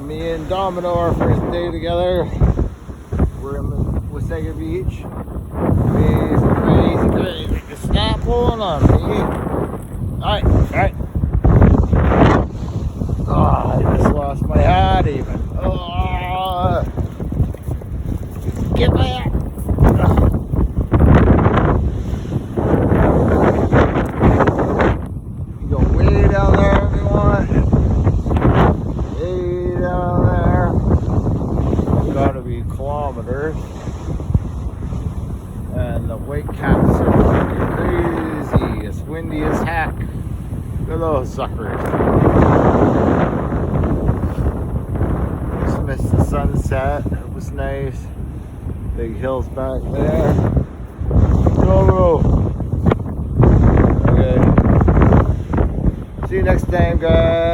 Me and Domino, our first day together. We're in the Washago Beach. Crazy. Just stop pulling on me. Alright. Oh, I just lost my hat even. Oh, get my hat. You go way down there if you want. Way down there. Gotta be kilometers. And the white caps are fucking crazy. It's windy as heck. Look at those suckers. Just missed the sunset. It was nice. Big hills back there. Go. Okay. See you next time, guys.